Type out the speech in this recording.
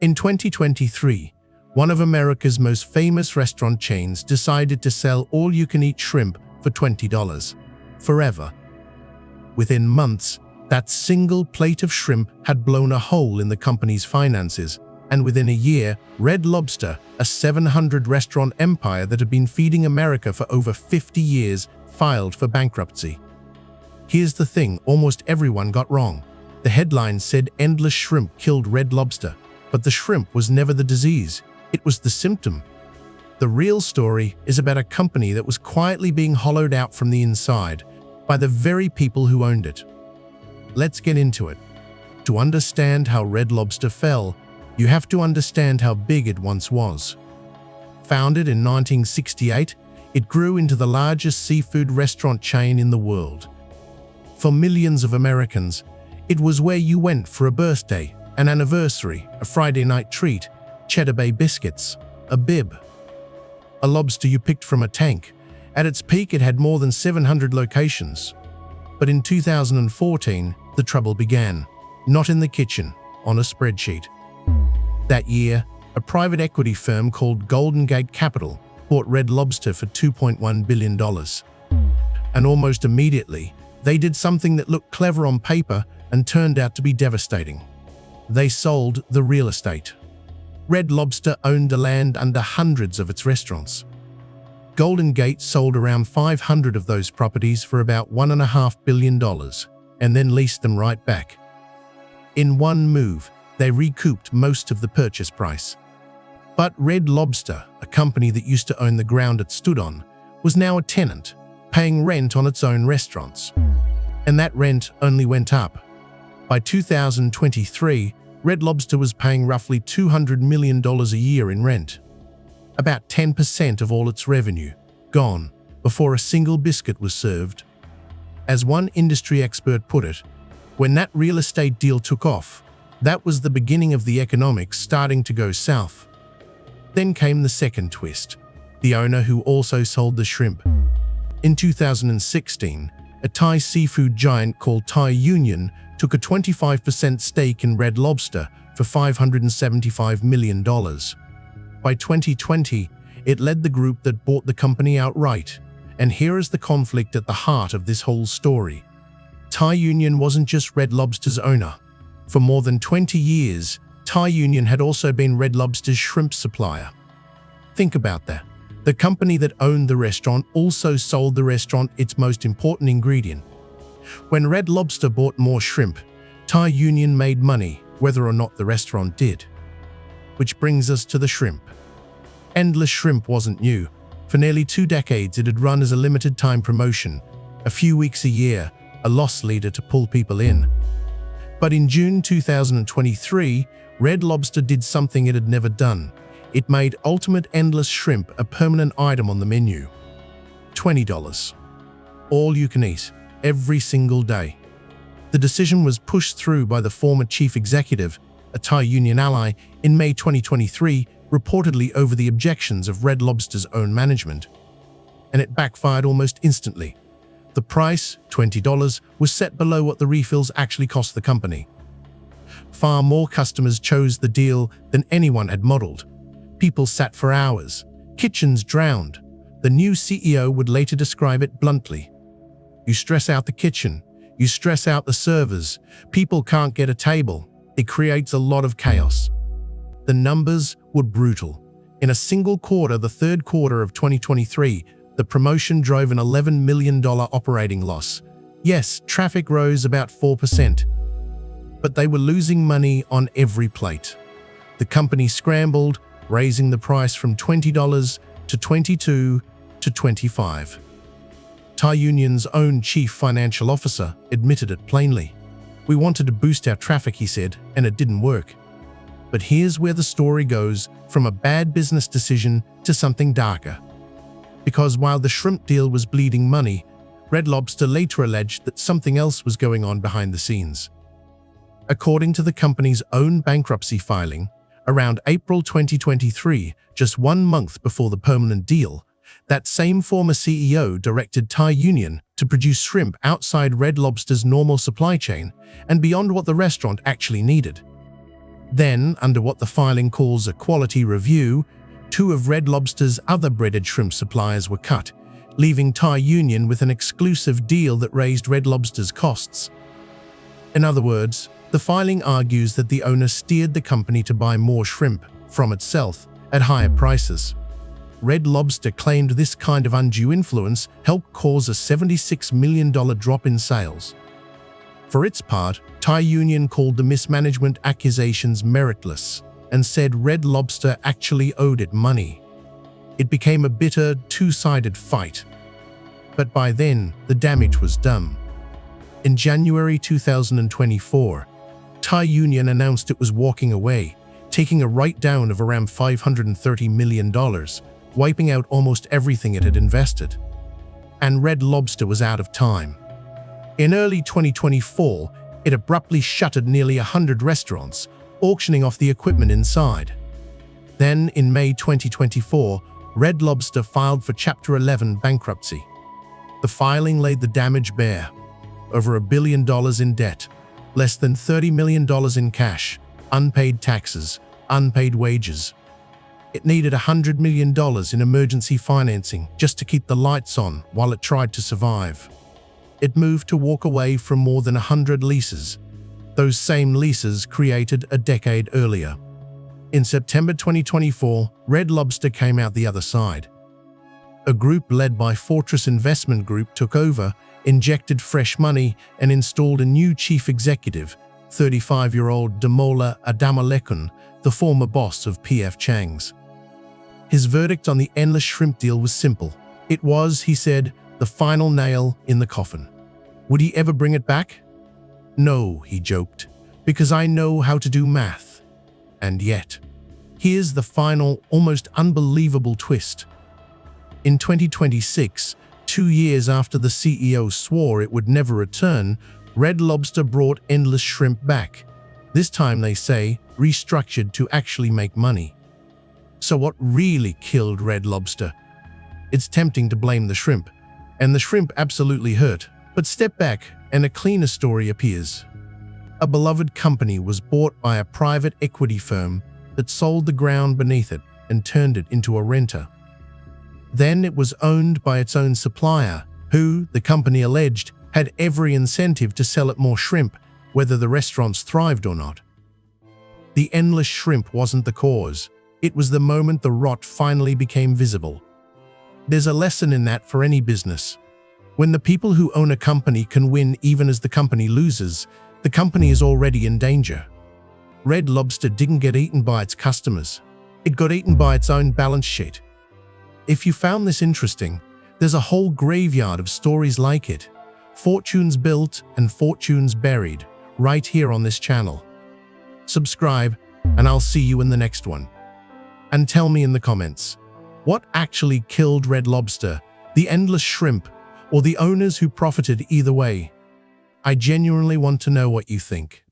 In 2023, one of America's most famous restaurant chains decided to sell all-you-can-eat shrimp for $20 forever. Within months, that single plate of shrimp had blown a hole in the company's finances, and within a year, Red Lobster, a 700-restaurant empire that had been feeding America for over 50 years, filed for bankruptcy. Here's the thing almost everyone got wrong. The headline said endless shrimp killed Red Lobster, but the shrimp was never the disease. It was the symptom. The real story is about a company that was quietly being hollowed out from the inside by the very people who owned it. Let's get into it. To understand how Red Lobster fell, you have to understand how big it once was. Founded in 1968, it grew into the largest seafood restaurant chain in the world. For millions of Americans, it was where you went for a birthday, an anniversary, a Friday night treat, Cheddar Bay biscuits, a bib, a lobster you picked from a tank. At its peak, it had more than 700 locations. But in 2014, the trouble began. Not in the kitchen, on a spreadsheet. That year, a private equity firm called Golden Gate Capital bought Red Lobster for $2.1 billion. And almost immediately, they did something that looked clever on paper and turned out to be devastating. They sold the real estate. Red Lobster owned the land under hundreds of its restaurants. Golden Gate sold around 500 of those properties for about $1.5 billion, and then leased them right back. In one move, they recouped most of the purchase price. But Red Lobster, a company that used to own the ground it stood on, was now a tenant, paying rent on its own restaurants. And that rent only went up. By 2023, Red Lobster was paying roughly $200 million a year in rent. About 10% of all its revenue, gone, before a single biscuit was served. As one industry expert put it, when that real estate deal took off, that was the beginning of the economics starting to go south. Then came the second twist, the owner who also sold the shrimp. In 2016, a Thai seafood giant called Thai Union took a 25% stake in Red Lobster for $575 million. By 2020, it led the group that bought the company outright. And here is the conflict at the heart of this whole story. Thai Union wasn't just Red Lobster's owner. For more than 20 years, Thai Union had also been Red Lobster's shrimp supplier. Think about that. The company that owned the restaurant also sold the restaurant its most important ingredient. When Red Lobster bought more shrimp, Thai Union made money, whether or not the restaurant did. Which brings us to the shrimp. Endless shrimp wasn't new. For nearly 2 decades, it had run as a limited-time promotion, a few weeks a year, a loss leader to pull people in. But in June 2023, Red Lobster did something it had never done. It made Ultimate Endless Shrimp a permanent item on the menu. $20. All you can eat, every single day. The decision was pushed through by the former chief executive, a Thai Union ally, in May 2023, reportedly over the objections of Red Lobster's own management. And it backfired almost instantly. The price, $20, was set below what the refills actually cost the company. Far more customers chose the deal than anyone had modeled. People sat for hours. Kitchens drowned. The new CEO would later describe it bluntly. You stress out the kitchen. You stress out the servers. People can't get a table. It creates a lot of chaos. The numbers were brutal. In a single quarter, the third quarter of 2023, the promotion drove an $11 million operating loss. Yes, traffic rose about 4%. But they were losing money on every plate. The company scrambled, raising the price from $20 to $22 to $25. Thai Union's own chief financial officer admitted it plainly. We wanted to boost our traffic, he said, and it didn't work. But here's where the story goes from a bad business decision to something darker. Because while the shrimp deal was bleeding money, Red Lobster later alleged that something else was going on behind the scenes. According to the company's own bankruptcy filing, around April 2023, just 1 month before the permanent deal, that same former CEO directed Thai Union to produce shrimp outside Red Lobster's normal supply chain and beyond what the restaurant actually needed. Then, under what the filing calls a quality review, 2 of Red Lobster's other breaded shrimp suppliers were cut, leaving Thai Union with an exclusive deal that raised Red Lobster's costs. In other words, the filing argues that the owner steered the company to buy more shrimp from itself at higher prices. Red Lobster claimed this kind of undue influence helped cause a $76 million drop in sales. For its part, Thai Union called the mismanagement accusations meritless and said Red Lobster actually owed it money. It became a bitter, two-sided fight. But by then, the damage was done. In January 2024, Thai Union announced it was walking away, taking a write-down of around $530 million, wiping out almost everything it had invested. And Red Lobster was out of time. In early 2024, it abruptly shuttered nearly 100 restaurants, auctioning off the equipment inside. Then, in May 2024, Red Lobster filed for Chapter 11 bankruptcy. The filing laid the damage bare. Over $1 billion in debt, less than $30 million in cash, unpaid taxes, unpaid wages. It needed $100 million in emergency financing just to keep the lights on while it tried to survive. It moved to walk away from more than 100 leases, those same leases created a decade earlier. In September 2024, Red Lobster came out the other side. A group led by Fortress Investment Group took over, injected fresh money, and installed a new chief executive, 35-year-old Damola Adamalekun, the former boss of P.F. Chang's. His verdict on the endless shrimp deal was simple. It was, he said, the final nail in the coffin. Would he ever bring it back? No, he joked, because I know how to do math. And yet, here's the final, almost unbelievable twist. In 2026, 2 years after the CEO swore it would never return, Red Lobster brought endless shrimp back. This time, they say, restructured to actually make money. So what really killed Red Lobster? It's tempting to blame the shrimp, and the shrimp absolutely hurt. But step back, and a cleaner story appears. A beloved company was bought by a private equity firm that sold the ground beneath it and turned it into a renter. Then it was owned by its own supplier, who, the company alleged, had every incentive to sell it more shrimp, whether the restaurants thrived or not. The endless shrimp wasn't the cause. It was the moment the rot finally became visible. There's a lesson in that for any business. When the people who own a company can win even as the company loses, the company is already in danger. Red Lobster didn't get eaten by its customers. It got eaten by its own balance sheet. If you found this interesting, there's a whole graveyard of stories like it. Fortunes built and fortunes buried, right here on this channel. Subscribe, and I'll see you in the next one. And tell me in the comments, what actually killed Red Lobster, the endless shrimp, or the owners who profited either way? I genuinely want to know what you think.